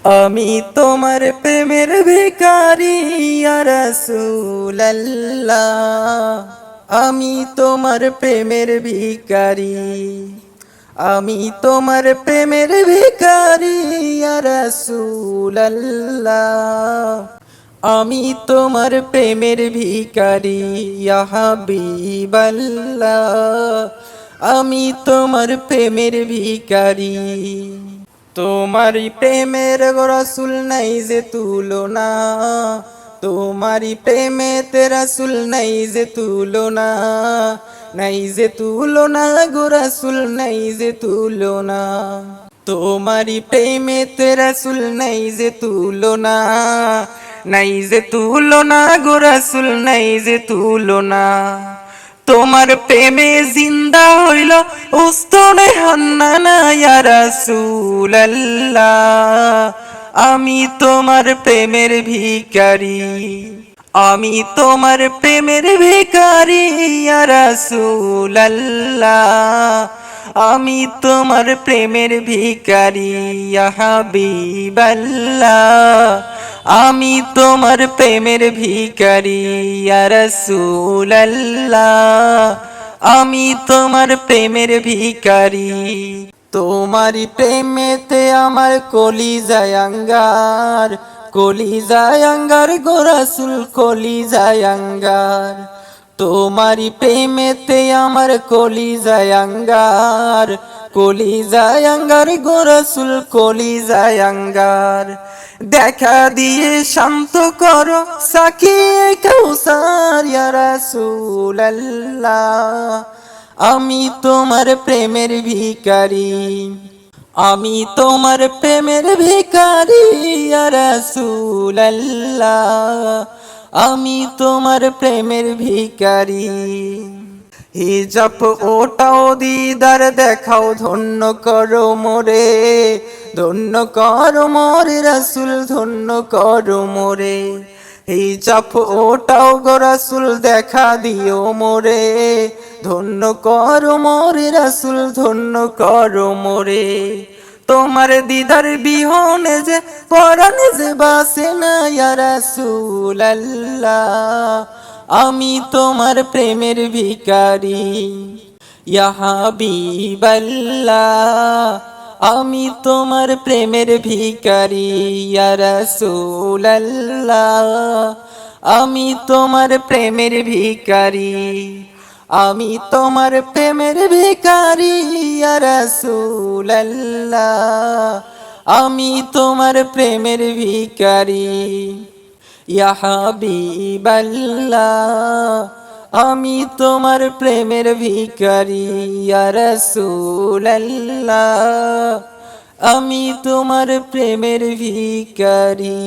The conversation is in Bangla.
আমি তোমার প্রেমের ভিখারি ইয়া রাসূলুল্লাহ। আমি তোমার প্রেমের ভিখারি। আমি তোমার প্রেমের ভিখারি ইয়া রাসূলুল্লাহ। আমি তোমার প্রেমের ভিখারি ইয়া হাবিবাল্লাহ। আমি তোমার প্রেমের ভিখারি। তোমারি প্রেমের রাসূল নাই যে তুলনা। তোমারি প্রেমেতে রাসূল নাই যে তুলনা। নাই যে তুলনা গো রাসূল নাই যে তুলনা। তোমারি প্রেমেতে রাসূল নাই যে তুলনা। নাই যে তুলনা গো রাসূল নাই যে তুলনা। তোমার প্রেমে জিন্দা হইল উস্তনে হান্নানা ইয়া রাসূলুল্লাহ। আমি তোমার প্রেমের ভিখারি। আমি তোমার প্রেমের ভিখারি ইয়া রাসূলুল্লাহ। আমি তোমার প্রেমের ভিখারি ইয়া হাবিবাল্লাহ। আমি তোমার প্রেমের ভিখারি ইয়া রাসূলুল্লাহ। আমি তোমার প্রেমের ভিখারি। তোমারি প্রেমেতে আমার কলিজায় আঙ্গার। কলিজায় আঙ্গার গো রাসূল কলিজায় আঙ্গার। তোমারি প্রেমেতে আমার কলিজায় আঙ্গার। কলিজায় আঙ্গার গো রাসূল কলিজায় আঙ্গার। দেখা দিয়ে শান্ত করো সাকিয়ে কাউসার ইয়া রাসূলুল্লাহ। আমি তোমার প্রেমের ভিখারি। আমি তোমার প্রেমের ভিখারি ইয়া রাসূলুল্লাহ। আমি তোমার প্রেমের ভিখারি। হিজাব ওটাও দিদার দেখাও ধন্য করো মোরে। ধন্য করো মোরে রাসূল ধন্য করো মোরে। হিজাব ওটাও গো রাসূল দেখা দিও মোরে। ধন্য করো মোরে রাসূল ধন্য করো মোরে। তোমার দিদার বিহনে যে পরাণ যে বাসে না ইয়া রাসূলুল্লাহ। আমি তোমার প্রেমের ভিখারি ইয়া হাবিবাল্লাহ। আমি তোমার প্রেমের ভিখারি ইয়া রাসূলুল্লাহ। আমি তোমার প্রেমের ভিখারি। আমি তোমার প্রেমের ভিখারি ইয়া রাসূলুল্লাহ। আমি তোমার প্রেমের ভিখারি ইয়া হাবিবাল্লাহ। আমি তোমার প্রেমের ভিখারি ইয়া রাসূলুল্লাহ। আমি তোমার প্রেমের ভিখারি।